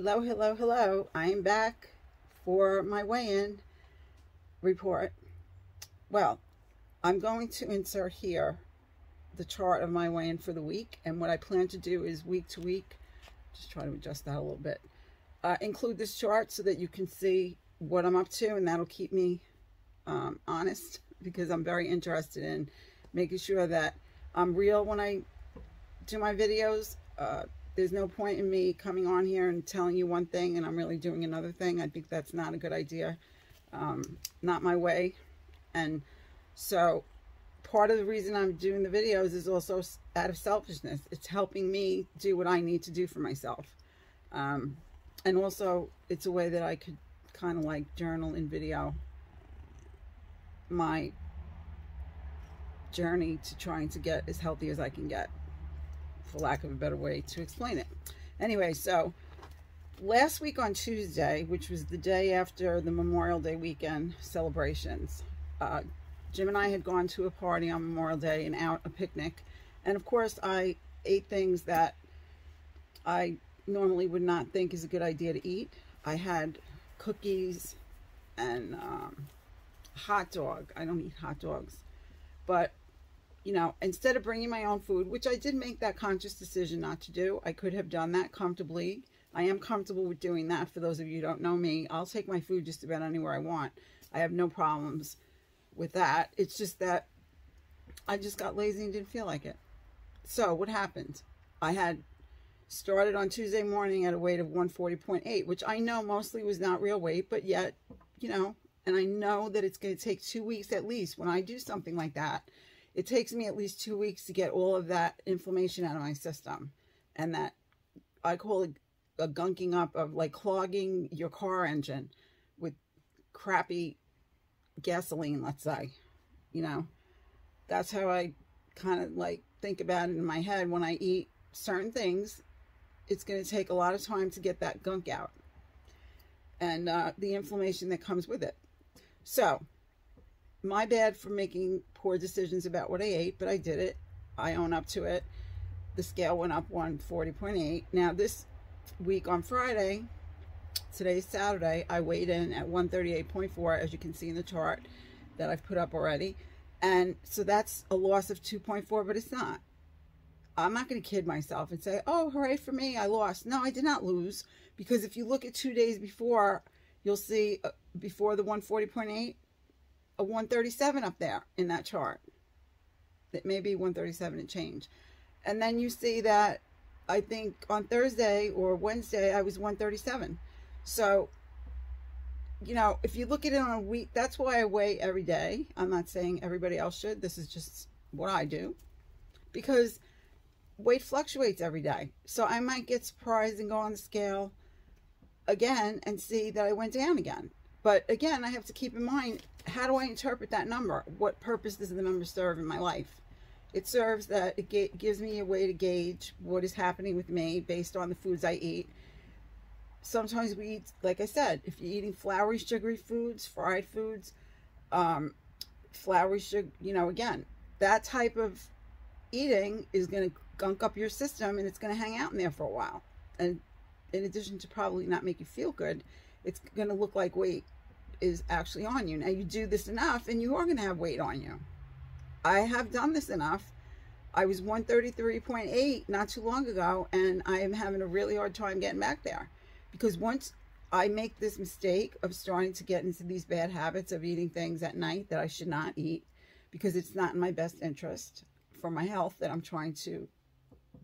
Hello, hello, hello. I am back for my weigh-in report. Well, I'm going to insert here the chart of my weigh-in for the week, and what I plan to do is week to week, just try to adjust that a little bit, include this chart so that you can see what I'm up to, and that'll keep me honest, because I'm very interested in making sure that I'm real when I do my videos. There's no point in me coming on here and telling you one thing and I'm really doing another thing. I think that's not a good idea. Not my way. And so part of the reason I'm doing the videos is also out of selfishness. It's helping me do what I need to do for myself. And also it's a way that I could kind of like journal in video my journey to trying to get as healthy as I can get, for lack of a better way to explain it. Anyway, so last week on Tuesday, which was the day after the Memorial Day weekend celebrations, Jim and I had gone to a party on Memorial Day and out a picnic. And of course, I ate things that I normally would not think is a good idea to eat. I had cookies and hot dog. I don't eat hot dogs. But you know, instead of bringing my own food, which I did make that conscious decision not to do, I could have done that comfortably. I am comfortable with doing that. For those of you who don't know me, I'll take my food just about anywhere I want. I have no problems with that. It's just that I just got lazy and didn't feel like it. So what happened? I had started on Tuesday morning at a weight of 140.8, which I know mostly was not real weight, but yet, you know, and I know that it's going to take 2 weeks at least when I do something like that. It takes me at least 2 weeks to get all of that inflammation out of my system. And that, I call it a gunking up of like clogging your car engine with crappy gasoline, let's say. You know, that's how I kind of like think about it in my head. When I eat certain things, it's going to take a lot of time to get that gunk out. And the inflammation that comes with it. So, my bad for making poor decisions about what I ate, but I did it. I own up to it. The scale went up 140.8. Now this week on Friday, today's Saturday, I weighed in at 138.4, as you can see in the chart that I've put up already. And so that's a loss of 2.4, but it's not. I'm not going to kid myself and say, oh, hooray for me, I lost. No, I did not lose, because if you look at 2 days before, you'll see before the 140.8, a 137 up there in that chart. It may be 137 and change. And then you see that I think on Thursday or Wednesday I was 137. So, you know, if you look at it on a week, that's why I weigh every day. I'm not saying everybody else should. This is just what I do, because weight fluctuates every day. So I might get surprised and go on the scale again and see that I went down again. But again, I have to keep in mind, how do I interpret that number? What purpose does the number serve in my life? It serves that it gives me a way to gauge what is happening with me based on the foods I eat. Sometimes we eat, like I said, if you're eating floury, sugary foods, fried foods, floury sugar, you know, again, that type of eating is going to gunk up your system, and it's going to hang out in there for a while. And in addition to probably not make you feel good, it's going to look like weight is actually on you. Now, you do this enough and you are going to have weight on you. I have done this enough. I was 133.8 not too long ago, and I am having a really hard time getting back there, because once I make this mistake of starting to get into these bad habits of eating things at night that I should not eat, because it's not in my best interest for my health, that I'm trying to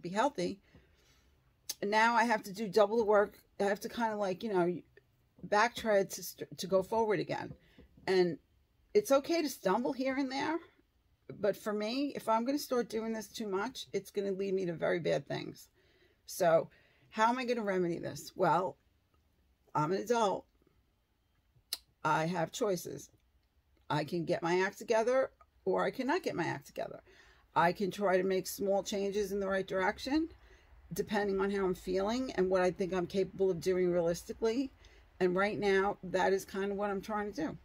be healthy, and now I have to do double the work. I have to kind of like, you know, backtread to go forward again. And it's okay to stumble here and there, but for me, if I'm going to start doing this too much, it's going to lead me to very bad things. So how am I going to remedy this? Well, I'm an adult. I have choices. I can get my act together, or I cannot get my act together. I can try to make small changes in the right direction, depending on how I'm feeling and what I think I'm capable of doing realistically. And right now, that is kind of what I'm trying to do,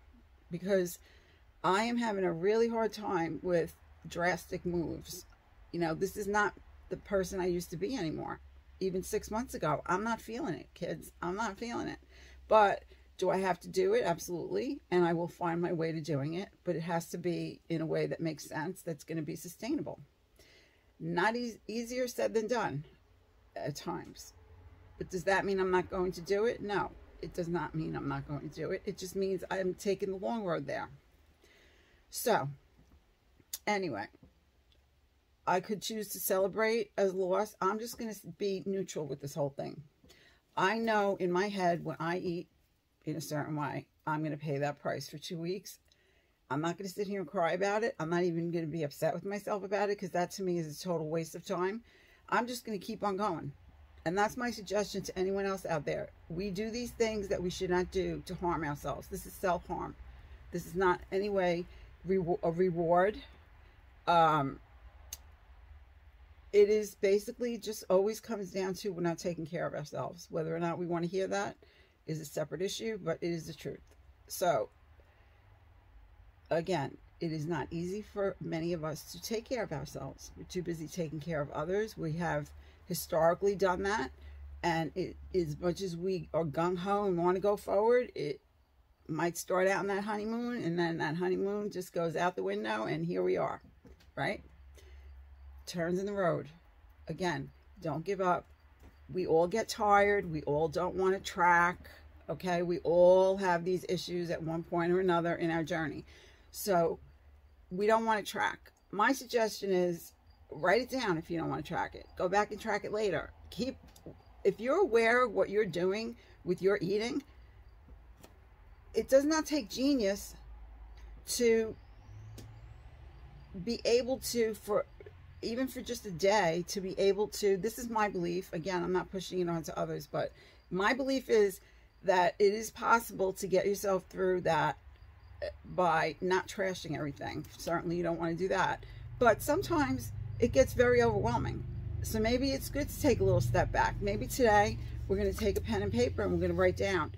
because I am having a really hard time with drastic moves. You know, this is not the person I used to be anymore. even 6 months ago. I'm not feeling it, kids. I'm not feeling it. But do I have to do it? Absolutely. And I will find my way to doing it. But it has to be in a way that makes sense, that's going to be sustainable. Not easier said than done at times. But does that mean I'm not going to do it? No, it does not mean I'm not going to do it. It just means I'm taking the long road there. So, anyway, I could choose to celebrate as loss. I'm just going to be neutral with this whole thing. I know in my head when I eat in a certain way, I'm going to pay that price for 2 weeks. I'm not going to sit here and cry about it. I'm not even going to be upset with myself about it, because that to me is a total waste of time. I'm just going to keep on going. And that's my suggestion to anyone else out there. We do these things that we should not do to harm ourselves. This is self-harm. This is not any way a reward. It is basically just always comes down to we're not taking care of ourselves. Whether or not we want to hear that is a separate issue, but it is the truth. So, again, it is not easy for many of us to take care of ourselves. We're too busy taking care of others. We have historically done that, and as much as we are gung-ho and want to go forward, it might start out in that honeymoon, and then that honeymoon just goes out the window, and here we are, right? Turns in the road. Again, don't give up. We all get tired. We all don't want to track, okay? We all have these issues at one point or another in our journey. So we don't want to track. My suggestion is write it down if you don't want to track it. Go back and track it later. If you're aware of what you're doing with your eating, it does not take genius to be able to, even for just a day, to be able to, this is my belief, again, I'm not pushing it onto others, but my belief is that it is possible to get yourself through that by not trashing everything. Certainly you don't want to do that. But sometimes it gets very overwhelming. So maybe it's good to take a little step back. Maybe today we're going to take a pen and paper and we're going to write down.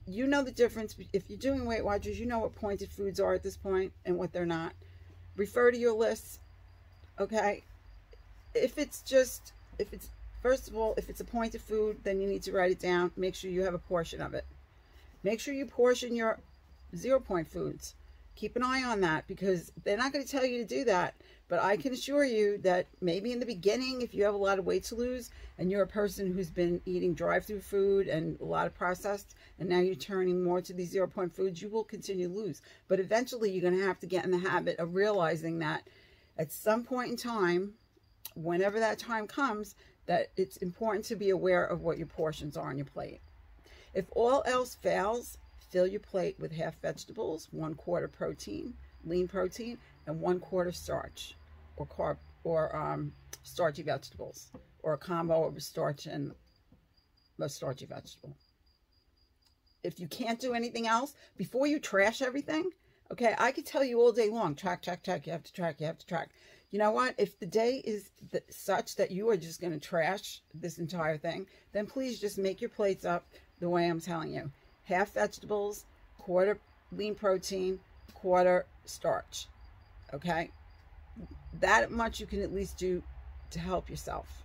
You know the difference. If you're doing Weight Watchers, you know what pointed foods are at this point and what they're not. Refer to your lists, okay? First of all, if it's a pointed food, then you need to write it down. Make sure you have a portion of it. Make sure you portion your 0-point foods. Keep an eye on that, because they're not going to tell you to do that. But I can assure you that maybe in the beginning, if you have a lot of weight to lose and you're a person who's been eating drive-through food and a lot of processed, and now you're turning more to these 0-point foods, you will continue to lose. But eventually you're going to have to get in the habit of realizing that at some point in time, whenever that time comes, that it's important to be aware of what your portions are on your plate. If all else fails, fill your plate with half vegetables, 1/4 protein, lean protein, and 1/4 starch or carb or starchy vegetables, or a combo of a starch and a starchy vegetable. If you can't do anything else, before you trash everything, okay, I could tell you all day long, track, track, track, you have to track, you have to track. You know what? If the day is such that you are just going to trash this entire thing, then please just make your plates up the way I'm telling you. Half vegetables, 1/4 lean protein, 1/4 starch. Okay? That much you can at least do to help yourself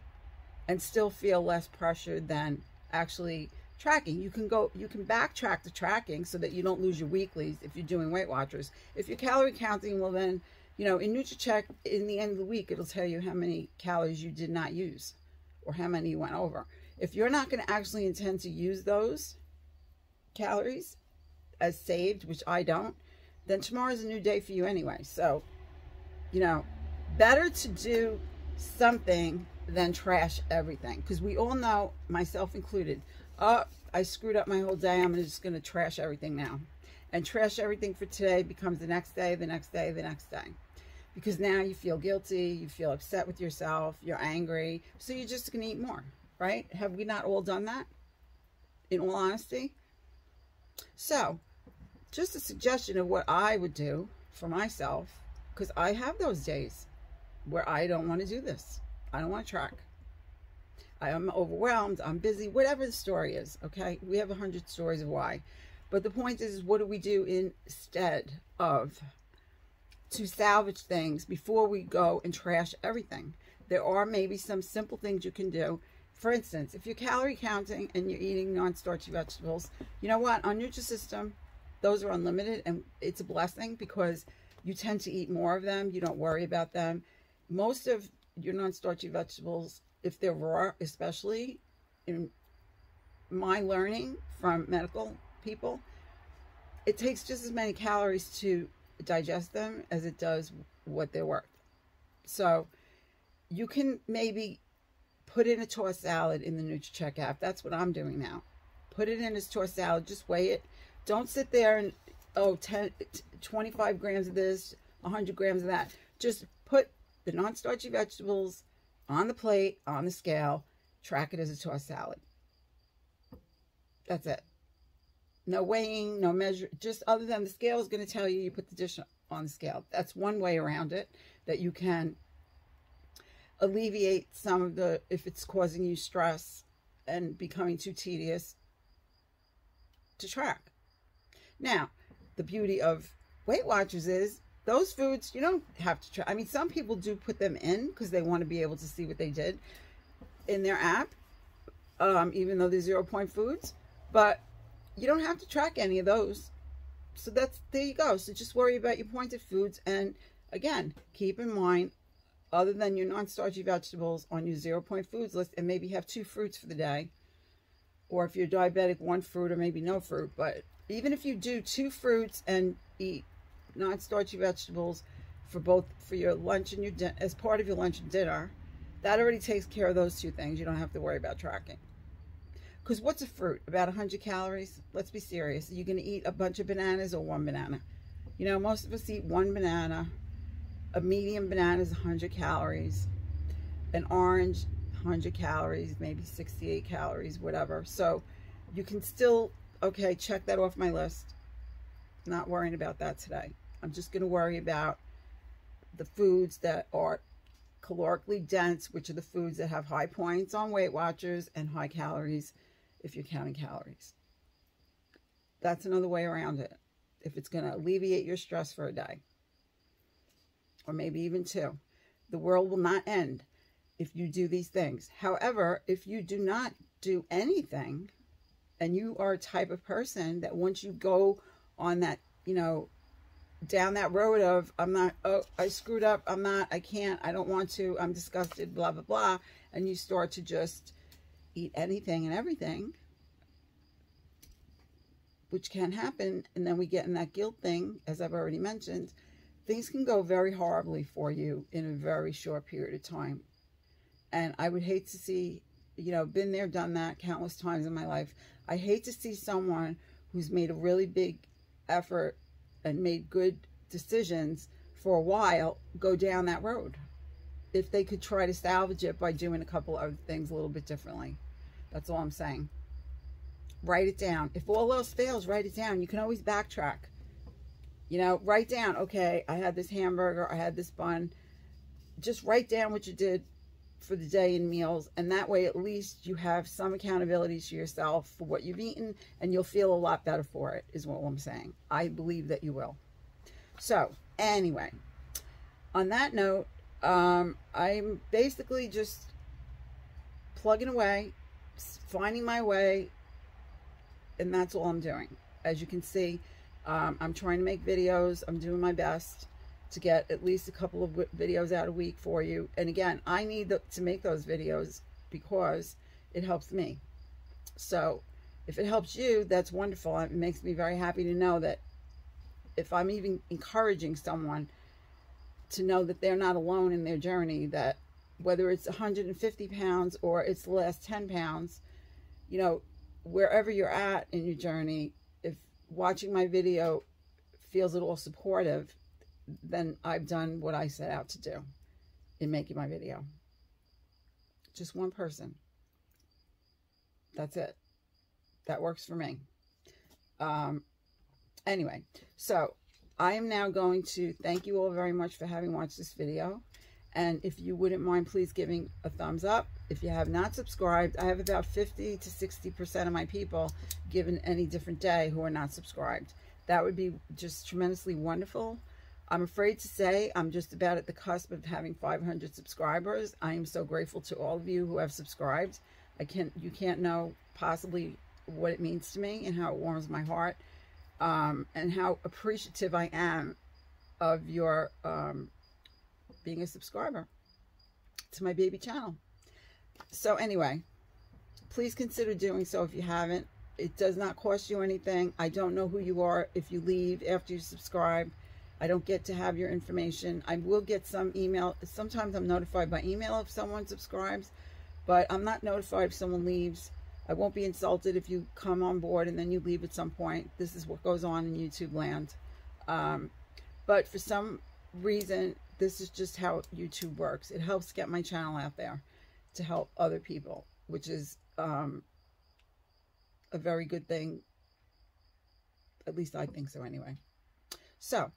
and still feel less pressured than actually tracking. You can backtrack the tracking so that you don't lose your weeklies if you're doing Weight Watchers. If you're calorie counting, well then, you know, in Nutricheck, in the end of the week, it'll tell you how many calories you did not use or how many you went over. If you're not going to actually intend to use those calories as saved, which I don't, then tomorrow's a new day for you anyway. So, you know, better to do something than trash everything, because we all know, myself included, I screwed up my whole day, I'm just going to trash everything now. And trash everything for today becomes the next day, the next day, the next day. Because now you feel guilty, you feel upset with yourself, you're angry, so you're just going to eat more, right? Have we not all done that, in all honesty? So, just a suggestion of what I would do for myself, because I have those days where I don't want to do this. I don't want to track. I am overwhelmed, I'm busy, whatever the story is, okay? We have 100 stories of why. But the point is, what do we do instead of to salvage things before we go and trash everything? There are maybe some simple things you can do. For instance, if you're calorie counting and you're eating non-starchy vegetables, you know what? On Nutrisystem, those are unlimited, and it's a blessing because you tend to eat more of them. You don't worry about them. Most of your non-starchy vegetables, if they're raw, especially in my learning from medical people, it takes just as many calories to digest them as it does what they're worth. So you can maybe put in a tossed salad in the Nutricheck app. That's what I'm doing now. Put it in as tossed salad. Just weigh it. Don't sit there and, 25 grams of this, 100 grams of that. Just put the non-starchy vegetables on the plate, on the scale. Track it as a tossed salad. That's it. No weighing, no measure. Just other than the scale is going to tell you, you put the dish on the scale. That's one way around it that you can alleviate some of the, if it's causing you stress and becoming too tedious to track. Now, the beauty of Weight Watchers is those foods, you don't have to track. I mean, some people do put them in because they want to be able to see what they did in their app, even though they're 0-point foods, but you don't have to track any of those. So there you go. So just worry about your pointed foods. And again, keep in mind, other than your non-starchy vegetables on your 0-point foods list, and maybe have 2 fruits for the day. Or if you're diabetic, 1 fruit or maybe no fruit. But even if you do 2 fruits and eat non-starchy vegetables for your lunch and your dinner, as part of your lunch and dinner, that already takes care of those 2 things. You don't have to worry about tracking. Because what's a fruit? About 100 calories? Let's be serious. Are you going to eat a bunch of bananas or 1 banana? You know, most of us eat 1 banana. A medium banana is 100 calories. An orange, 100 calories, maybe 68 calories, whatever. So you can still, okay, check that off my list. Not worrying about that today. I'm just going to worry about the foods that are calorically dense, which are the foods that have high points on Weight Watchers and high calories if you're counting calories. That's another way around it. If it's going to alleviate your stress for a day, or maybe even 2. The world will not end if you do these things. However, if you do not do anything, and you are a type of person that once you go on that, down that road of, I'm not, oh, I screwed up, I'm not, I can't, I don't want to, I'm disgusted, blah, blah, blah, and you start to just eat anything and everything, which can happen, and then we get in that guilt thing, as I've already mentioned, things can go very horribly for you in a very short period of time. And I would hate to see, been there, done that countless times in my life. I hate to see someone who's made a really big effort and made good decisions for a while go down that road. If they could try to salvage it by doing a couple other things a little bit differently. That's all I'm saying. Write it down. If all else fails, write it down. You can always backtrack. Write down, okay, I had this hamburger, I had this bun. Just write down what you did for the day in meals, and that way at least you have some accountability to yourself for what you've eaten, and you'll feel a lot better for it, is what I'm saying. I believe that you will. So, anyway, on that note, I'm basically just plugging away, finding my way, and that's all I'm doing. As you can see, I'm trying to make videos. I'm doing my best to get at least a couple of videos out a week for you. And again, I need to make those videos because it helps me. So if it helps you, that's wonderful. It makes me very happy to know that if I'm even encouraging someone to know that they're not alone in their journey, that whether it's 150 pounds or it's the last 10 pounds, wherever you're at in your journey, if watching my video feels at all supportive, then I've done what I set out to do in making my video. Just one person. That's it. That works for me. Anyway, so I am now going to thank you all very much for having watched this video. And if you wouldn't mind, please giving a thumbs up. If you have not subscribed, I have about 50 to 60% of my people, given any different day, who are not subscribed. That would be just tremendously wonderful. I'm afraid to say I'm just about at the cusp of having 500 subscribers. I am so grateful to all of you who have subscribed. You can't know possibly what it means to me and how it warms my heart, and how appreciative I am of your being a subscriber to my baby channel. So anyway, please consider doing so if you haven't. It does not cost you anything. I don't know who you are if you leave after you subscribe. I don't get to have your information. I will get some email. Sometimes I'm notified by email if someone subscribes, but I'm not notified if someone leaves. I won't be insulted if you come on board and then you leave at some point. This is what goes on in YouTube land. But for some reason, this is just how YouTube works. It helps get my channel out there to help other people, which is a very good thing. At least I think so anyway. So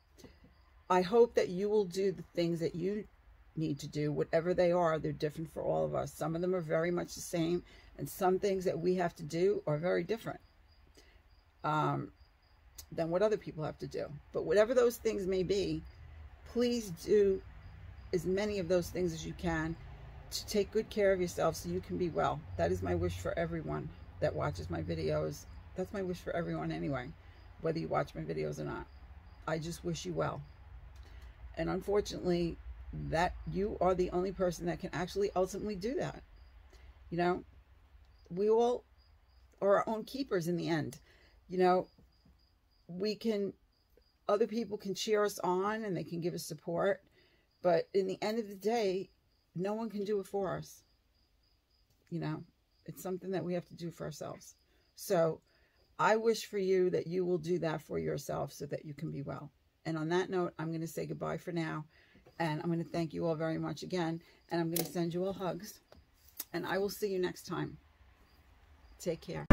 I hope that you will do the things that you need to do, whatever they are. They're different for all of us. Some of them are very much the same, and some things that we have to do are very different than what other people have to do. But whatever those things may be, please do as many of those things as you can to take good care of yourself so you can be well. That is my wish for everyone that watches my videos. That's my wish for everyone anyway, whether you watch my videos or not. I just wish you well. And unfortunately, that you are the only person that can actually ultimately do that. You know, we all are our own keepers in the end. You know, other people can cheer us on and they can give us support, but in the end of the day, no one can do it for us. You know, it's something that we have to do for ourselves. So I wish for you that you will do that for yourself so that you can be well. And on that note, I'm going to say goodbye for now. And I'm going to thank you all very much again. And I'm going to send you all hugs. And I will see you next time. Take care.